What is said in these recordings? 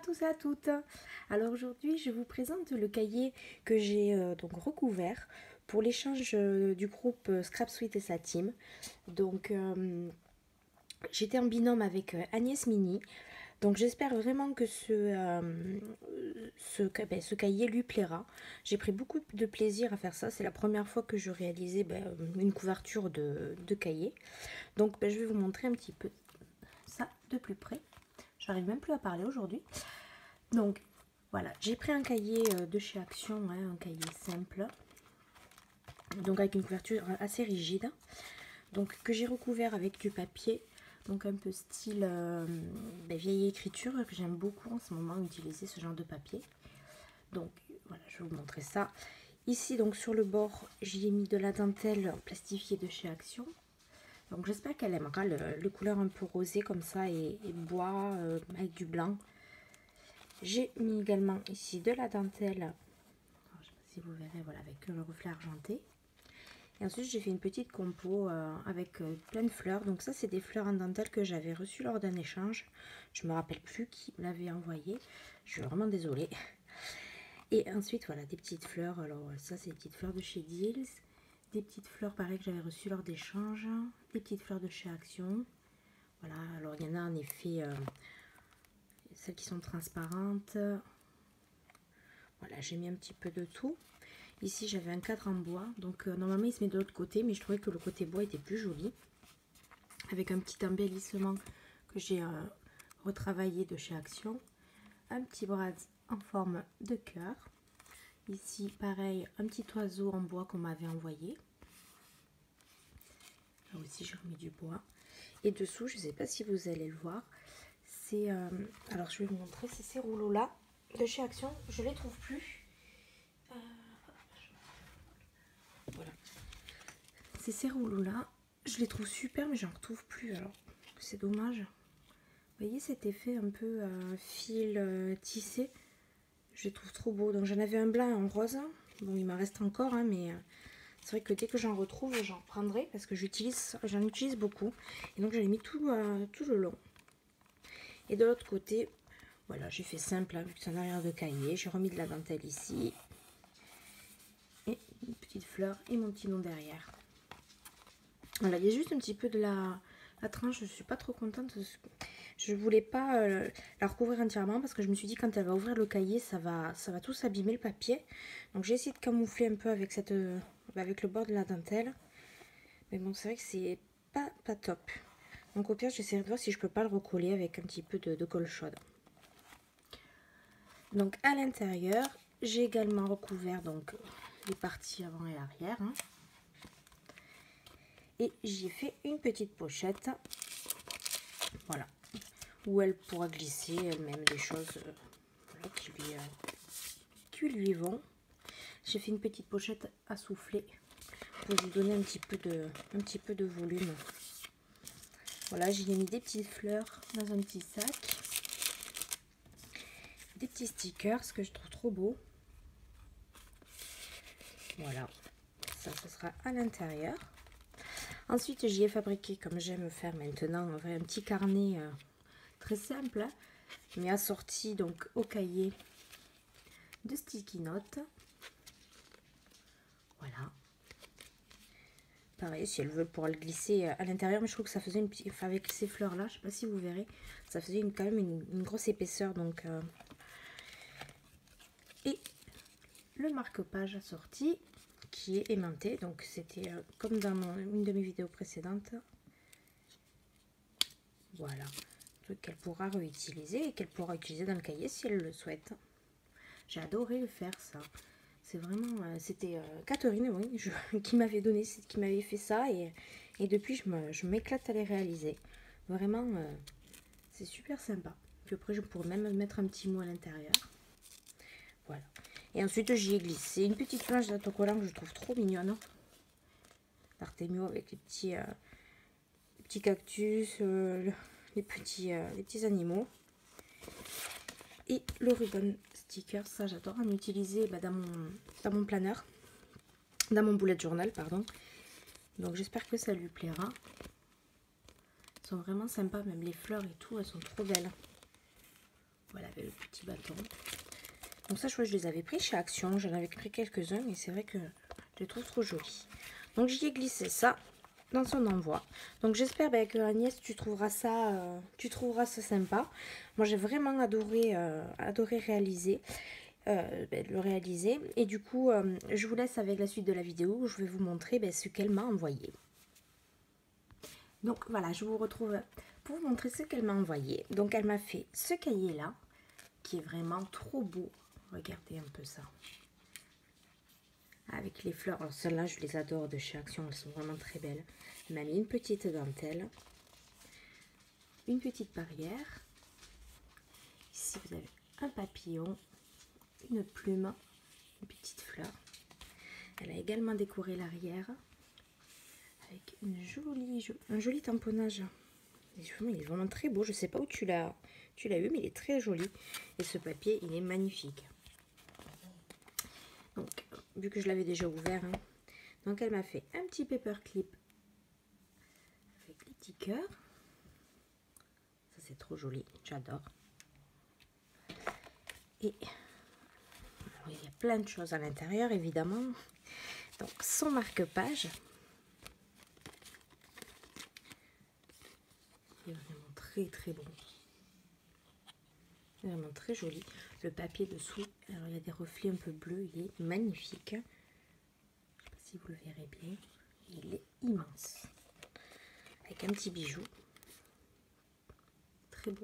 tous et à toutes. Alors aujourd'hui je vous présente le cahier que j'ai donc recouvert pour l'échange du groupe Scrap Sweet et sa team. Donc j'étais en binôme avec Agnès Mini. Donc j'espère vraiment que ce cahier lui plaira. J'ai pris beaucoup de plaisir à faire ça. C'est la première fois que je réalisais une couverture de cahier. Donc je vais vous montrer un petit peu ça de plus près. J'arrive même plus à parler aujourd'hui. Donc voilà, j'ai pris un cahier de chez Action, un cahier simple. Donc avec une couverture assez rigide. Donc que j'ai recouvert avec du papier. Donc un peu style vieille écriture, que j'aime beaucoup en ce moment utiliser ce genre de papier. Donc voilà, je vais vous montrer ça. Ici donc sur le bord, j'y ai mis de la dentelle plastifiée de chez Action. Donc j'espère qu'elle aimera le couleur un peu rosé comme ça et bois avec du blanc. J'ai mis également ici de la dentelle, alors, je ne sais pas si vous verrez, voilà, avec le reflet argenté. Et ensuite j'ai fait une petite compo avec plein de fleurs. Donc ça c'est des fleurs en dentelle que j'avais reçues lors d'un échange. Je me rappelle plus qui me l'avait envoyé. Je suis vraiment désolée. Et ensuite voilà des petites fleurs. Alors ça c'est des petites fleurs de chez Deals. Des petites fleurs pareil que j'avais reçues lors d'échanges. Des petites fleurs de chez Action. Voilà, alors il y en a en effet celles qui sont transparentes. Voilà, j'ai mis un petit peu de tout. Ici j'avais un cadre en bois, donc normalement il se met de l'autre côté, mais je trouvais que le côté bois était plus joli, avec un petit embellissement que j'ai retravaillé de chez Action, un petit brad en forme de cœur. Ici pareil, un petit oiseau en bois qu'on m'avait envoyé. Là aussi j'ai remis du bois. Et dessous, je ne sais pas si vous allez le voir, c'est alors je vais vous montrer, c'est ces rouleaux là de chez Action. Je les trouve plus. Voilà, c'est ces rouleaux là, je les trouve super mais j'en retrouve plus, alors c'est dommage. Vous voyez cet effet un peu fil tissé, je les trouve trop beaux. Donc j'en avais un blanc et un rose, bon il m'en reste encore mais c'est vrai que dès que j'en retrouve j'en reprendrai parce que j'en utilise beaucoup. Et donc j'en ai mis tout le long. Et de l'autre côté, voilà, j'ai fait simple vu que c'est en arrière de cahier. J'ai remis de la dentelle ici. Et une petite fleur et mon petit nom derrière. Voilà, il y a juste un petit peu de la tranche. Je suis pas trop contente. Je voulais pas la recouvrir entièrement parce que je me suis dit quand elle va ouvrir le cahier, ça va tout s'abîmer le papier. Donc j'ai essayé de camoufler un peu avec avec le bord de la dentelle. Mais bon, c'est vrai que c'est pas top. Donc au pire, j'essaierai de voir si je peux pas le recoller avec un petit peu de colle chaude. Donc à l'intérieur, j'ai également recouvert donc les parties avant et arrière. Et j'y ai fait une petite pochette. Voilà. Où elle pourra glisser elle-même des choses voilà, qui lui vont. J'ai fait une petite pochette à souffler pour lui donner un petit peu de volume. Voilà, j'y ai mis des petites fleurs dans un petit sac. Des petits stickers, ce que je trouve trop beau. Voilà, ça ce sera à l'intérieur. Ensuite j'y ai fabriqué, comme j'aime faire maintenant, un petit carnet très simple, mais assorti donc au cahier de sticky notes. Voilà. Pareil, si elle veut pouvoir le glisser à l'intérieur, mais je trouve que ça faisait une petite, enfin, avec ces fleurs là, je sais pas si vous verrez, ça faisait quand même une grosse épaisseur. Donc et le marque-page assorti qui est aimanté, donc c'était comme dans une de mes vidéos précédentes. Voilà, truc qu'elle pourra réutiliser et qu'elle pourra utiliser dans le cahier si elle le souhaite. J'ai adoré le faire ça. C'est vraiment, c'était Catherine, oui, qui m'avait donné, qui m'avait fait ça et depuis je m'éclate à les réaliser. Vraiment, c'est super sympa. Puis après, je pourrais même mettre un petit mot à l'intérieur. Voilà. Et ensuite, j'y ai glissé une petite planche d'autocollant que je trouve trop mignonne. D'Artemio avec les petits cactus, les petits animaux. Et le ruban sticker, ça j'adore en utiliser dans mon planeur, dans mon bullet journal, pardon. Donc j'espère que ça lui plaira. Elles sont vraiment sympas, même les fleurs et tout, elles sont trop belles. Voilà, avec le petit bâton. Donc ça, je crois que je les avais pris chez Action. J'en avais pris quelques-uns et c'est vrai que je les trouve trop jolis. Donc j'y ai glissé ça dans son envoi. Donc j'espère que Agnès, tu trouveras ça sympa. Moi, j'ai vraiment adoré réaliser. Le réaliser. Et du coup, je vous laisse avec la suite de la vidéo où je vais vous montrer ce qu'elle m'a envoyé. Donc voilà, je vous retrouve pour vous montrer ce qu'elle m'a envoyé. Donc elle m'a fait ce cahier là, qui est vraiment trop beau. Regardez un peu ça. Avec les fleurs. Alors celles-là, je les adore de chez Action, elles sont vraiment très belles. Elle m'a mis une petite dentelle, une petite barrière. Ici, vous avez un papillon, une plume, une petite fleur. Elle a également décoré l'arrière avec un joli tamponnage. Il est vraiment très beau. Je sais pas où tu l'as eu, mais il est très joli. Et ce papier, il est magnifique. Donc, vu que je l'avais déjà ouvert, hein, donc elle m'a fait un petit paperclip avec les petits cœurs. Ça, c'est trop joli. J'adore. Et alors, il y a plein de choses à l'intérieur, évidemment. Donc, son marque-page. Il est vraiment très très bon. Vraiment très joli. Le papier dessous, alors il y a des reflets un peu bleus, il est magnifique. Je ne sais pas si vous le verrez bien. Il est immense. Avec un petit bijou. Très beau.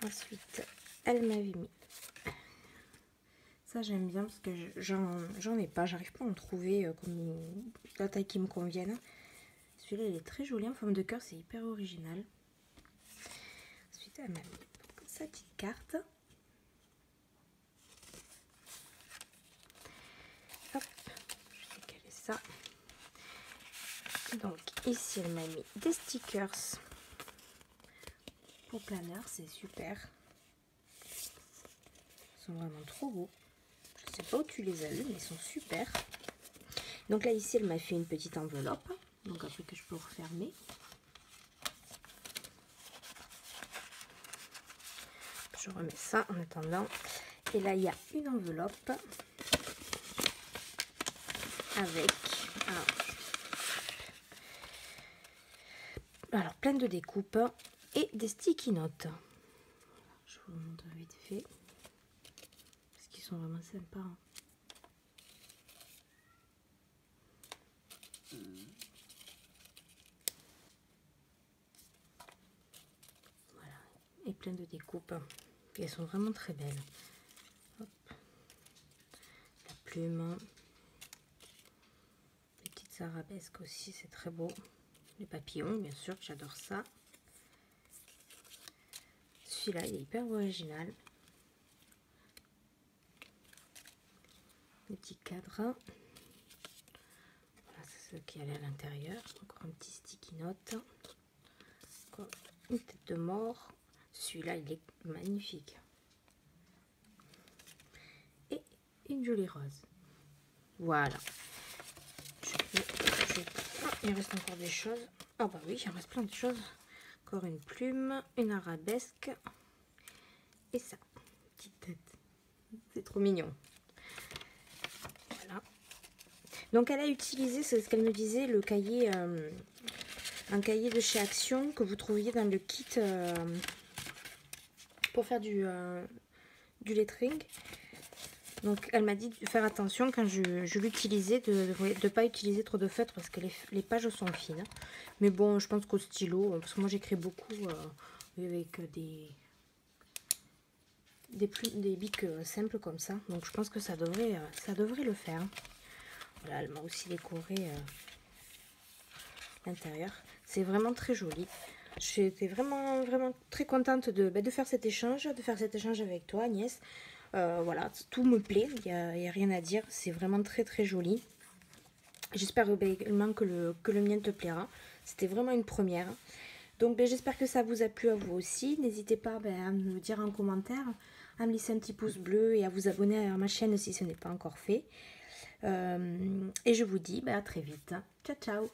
Ensuite, elle m'avait mis. Ça j'aime bien parce que j'en ai pas. J'arrive pas à en trouver comme la taille qui me convienne. Celui-là il est très joli en forme de cœur, c'est hyper original. Ensuite, elle m'a mis sa petite carte. Hop, je vais caler ça. Donc ici elle m'a mis des stickers pour planeur, c'est super. Ils sont vraiment trop beaux. Je sais pas où tu les as eu, mais ils sont super. Donc là ici elle m'a fait une petite enveloppe, donc un truc que je peux refermer. Je remets ça en attendant. Et là il y a une enveloppe avec alors plein de découpes et des sticky notes. Je vous le montre vite fait parce qu'ils sont vraiment sympas. Voilà, et plein de découpes. Et elles sont vraiment très belles. Hop. La plume, les petites arabesques aussi, c'est très beau. Les papillons, bien sûr, j'adore ça. Celui-là, il est hyper original. Les petits cadres. Voilà, c'est ce qui allait à l'intérieur. Encore un petit sticky note. Encore une tête de mort. Celui-là, il est magnifique. Et une jolie rose. Voilà. Il reste encore des choses. Ah bah oui, il reste plein de choses. Encore une plume, une arabesque. Et ça, petite tête. C'est trop mignon. Voilà. Donc elle a utilisé, c'est ce qu'elle me disait, le cahier, un cahier de chez Action que vous trouviez dans le kit pour faire du lettering. Donc elle m'a dit de faire attention quand je l'utilisais, de ne pas utiliser trop de feutre parce que les pages sont fines. Mais bon, je pense qu'au stylo, parce que moi j'écris beaucoup avec des bics simples comme ça. Donc je pense que ça devrait le faire. Voilà, elle m'a aussi décoré l'intérieur. C'est vraiment très joli. J'étais vraiment très contente de faire cet échange, avec toi Agnès. Voilà, tout me plaît, il n'y a rien à dire, c'est vraiment très très joli. J'espère également que le mien te plaira. C'était vraiment une première. Donc j'espère que ça vous a plu à vous aussi. N'hésitez pas à me dire en commentaire, à me laisser un petit pouce bleu et à vous abonner à ma chaîne si ce n'est pas encore fait. Et je vous dis à très vite. Ciao ciao.